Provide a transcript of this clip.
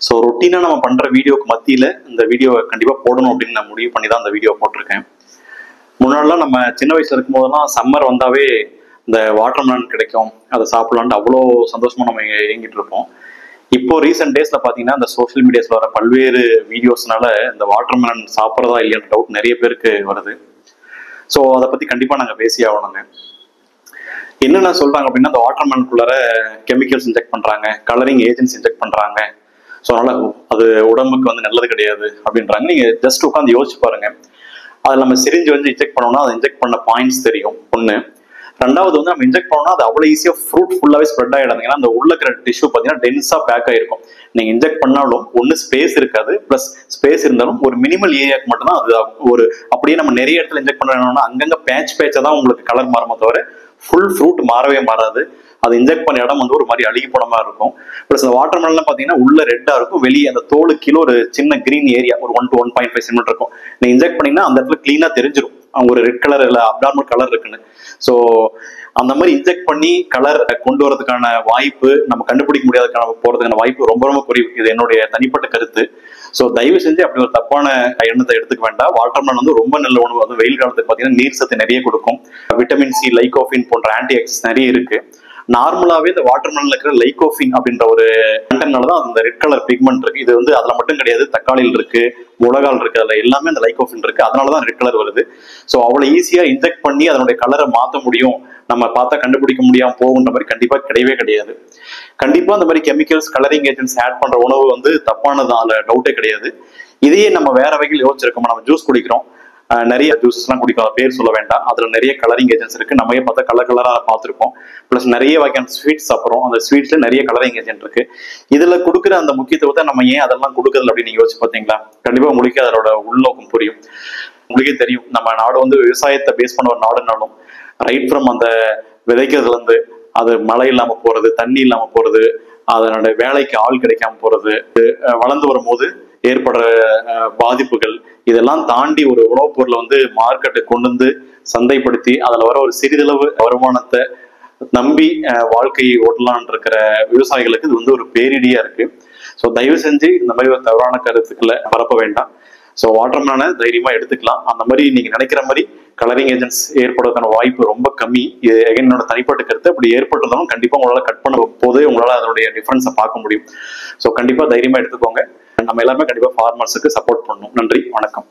So ரொட்டீனாக நம்ம பண்ணுற வீடியோக்கு மத்தியில் இந்த வீடியோவை கண்டிப்பாக போடணும் அப்படின்னு நான் முடிவு பண்ணி தான் அந்த வீடியோ போட்டிருக்கேன். முன்னாடிலாம் நம்ம சின்ன வயசுல இருக்கும் போதெல்லாம் சம்மர் வந்தாவே இந்த வாட்டர்மெலன் கிடைக்கும், அதை சாப்பிடலான்ட்டு அவ்வளோ சந்தோஷமா நம்ம இயங்கிட்டு இருப்போம். இப்போ ரீசெண்ட் டேஸ்ல பார்த்தீங்கன்னா இந்த சோஷியல் மீடியாஸ்ல வர பல்வேறு வீடியோஸ்னால இந்த வாட்டர்மெலன் சாப்பிட்றதா இல்லையான டவுட் நிறைய பேருக்கு வருது. ஸோ அதை பற்றி கண்டிப்பாக நாங்கள் பேசி ஆகணுங்க. என்னென்ன சொல்றாங்க அப்படின்னா, அந்த வாட்டர்மெலனுக்குள்ளார கெமிக்கல்ஸ் இன்ஜெக்ட் பண்றாங்க, கலரிங் ஏஜென்ட்ஸ் இன்ஜெக்ட் பண்றாங்க, ஸோ அதனால அது உடம்புக்கு வந்து நல்லது கிடையாது அப்படின்றாங்க. நீங்க ஜஸ்ட் உட்காந்து யோசிச்சு பாருங்க. அதில் நம்ம சிரிஞ்சு வந்து இன்ஜெக்ட் பண்ணோம்னா அதை இன்ஜெக்ட் பண்ண பாயிண்ட்ஸ் தெரியும் ஒன்று. ரெண்டாவது வந்து நம்ம இன்ஜெக்ட் பண்ணோம்னா அது அவ்வளோ ஈஸியாக ஃப்ரூட் ஃபுல்லாகவே ஸ்ப்ரெட் ஆகிடாது. ஏன்னா அந்த உள்ள இருக்கிற டிஷ்யூ பார்த்தீங்கன்னா டென்ஸாக பேக் ஆகிருக்கும். நீங்கள் இன்ஜெக்ட் பண்ணாலும் ஒன்று ஸ்பேஸ் இருக்காது, ப்ளஸ் ஸ்பேஸ் இருந்தாலும் ஒரு மினிமல் ஏரியாவுக்கு மட்டும்தான் அது ஒரு அப்படியே நம்ம நிறைய இடத்துல இன்ஜெக்ட் பண்ணோம்னா அங்கங்கே பேட்சாக தான் உங்களுக்கு கலர் மாறுமே தவிர ஃபுல் ஃப்ரூட் மாறவே மாறாது. அது இன்ஜெக்ட் பண்ண இடம் வந்து ஒரு மாதிரி அழுகி போன மாதிரி இருக்கும். ப்ளஸ் அந்த வாட்டர்மெலன்லாம் பார்த்தீங்கன்னா உள்ள ரெட்டாக இருக்கும், வெளியே அந்த தோலு கீழே ஒரு சின்ன கிரீன் ஏரியா ஒரு 1 to 1.5 சென்டிமீட்டர் இருக்கும். நீங்கள் இன்ஜெக்ட் பண்ணீங்கன்னா அந்த இடத்துல கிளீனாக தெரிஞ்சிடும் ஒரு ரெட் கலர் இல்லை அப்டார்மல் கலர் இருக்குன்னு. ஸோ அந்த மாதிரி இன்ஜெக்ட் பண்ணி கலர் கொண்டு வரதுக்கான வாய்ப்பு, நம்ம கண்டுபிடிக்க முடியாததுக்கான போறதுக்கான வாய்ப்பு ரொம்ப ரொம்ப குறைவு. இது என்னுடைய தனிப்பட்ட கருத்து. ஸோ தயவு செஞ்சு அப்படி ஒரு தப்பான எண்ணத்தை எடுத்துக்க வேண்டாம். வாட்டர்மெலன் வந்து ரொம்ப நல்ல உணவு. அது வெயில் காலத்துக்கு பார்த்தீங்கன்னா நீர் சத்து நிறைய கொடுக்கும். விட்டமின் சி, லைகோஃபின் போன்ற ஆன்டி ஆக்சிடென்ட்ஸ் நிறைய இருக்கு. நார்மலாவே இந்த வாட்டர்மெலன்ல இருக்கிற லைகோஃபின் அப்படின்ற ஒரு கண்டென்ட்னால தான் அந்த ரெட் கலர் பிக்மெண்ட் இருக்கு. இது வந்து அதுல மட்டும் கிடையாது, தக்காளியில் இருக்கு, மிளகால் இருக்கு, அதுல எல்லாமே அந்த லைகோஃபின் இருக்கு. அதனாலதான் ரெட் கலர் வருது. ஸோ அவ்வளவு ஈஸியா இன்ஜெக்ட் பண்ணி அதனுடைய கலரை மாற்ற முடியும், நம்ம பார்த்தா கண்டுபிடிக்க முடியாம போகுன்ற மாதிரி கண்டிப்பா கிடையவே கிடையாது. கண்டிப்பா அந்த மாதிரி கெமிக்கல்ஸ், கலரிங் ஏஜென்ட்ஸ் ஆட் பண்ற உணவு வந்து தப்பானது, அதுல டவுட்டே கிடையாது. இதையே நம்ம வேற வகையில் யோசிச்சிருக்கோம். நம்ம ஜூஸ் குடிக்கிறோம், நிறைய ஜூஸஸ் எல்லாம் குடிக்கலாம், பேர் சொல்ல வேண்டாம். அதுல நிறைய கலரிங் ஏஜென்ட்ஸ் இருக்கு, நம்ம பார்த்தா கலர் கலரா பார்த்துருப்போம். பிளஸ் நிறைய வகையான ஸ்வீட்ஸ் சாப்பிட்றோம், அந்த ஸ்வீட்ஸ்ல நிறைய கலரிங் ஏஜென்ட் இருக்கு. இதுல கொடுக்குற அந்த முக்கியத்துவத்தை நம்ம ஏன் அதெல்லாம் கொடுக்குறது அப்படின்னு நீங்க யோசிச்சு பார்த்தீங்களா? கண்டிப்பா உங்களுக்கு அதோட உள்நோக்கம் புரியும். உங்களுக்கே தெரியும், நம்ம நாடு வந்து விவசாயத்தை பேஸ் பண்ண ஒரு நாடுனாலும் ரைட் ஃப்ரம் அந்த விதைக்கிறதுல இருந்து அது மழை இல்லாம போறது, தண்ணி இல்லாம போறது, அதனோட வேலைக்கு ஆள் கிடைக்காம போறது, வளர்ந்து வரும்போது ஏற்படுற பாதிப்புகள், இதெல்லாம் தாண்டி ஒரு உணவுப் பொருளை வந்து மார்க்கெட்டுக்கு கொண்டு வந்து சந்தைப்படுத்தி அதுல வர ஒரு சிறிதளவு வருமானத்தை நம்பி வாழ்க்கையை ஓட்டலான் இருக்கிற விவசாயிகளுக்கு இது வந்து ஒரு பேரிடியா இருக்கு. ஸோ தயவு செஞ்சு இந்த மாதிரி ஒரு தவறான கருத்துக்களை பரப்ப வேண்டாம். ஸோ வாட்டர்மெலனை தைரியமா எடுத்துக்கலாம். அந்த மாதிரி நீங்க நினைக்கிற மாதிரி கலரிங் ஏஜென்ட்ஸ் ஏற்படுவதற்கான வாய்ப்பு ரொம்ப கம்மி. இது என்னோட தனிப்பட்ட கருத்து. அப்படி ஏற்பட்டிருந்தாலும் கண்டிப்பா உங்களால கட் பண்ண போதே உங்களால அதனுடைய டிஃபரன்ஸை பார்க்க முடியும். ஸோ கண்டிப்பா தைரியமா எடுத்துக்கோங்க. நம்ம எல்லாமே கண்டிப்பா ஃபார்மர்ஸுக்கு சப்போர்ட் பண்ணணும். நன்றி, வணக்கம்.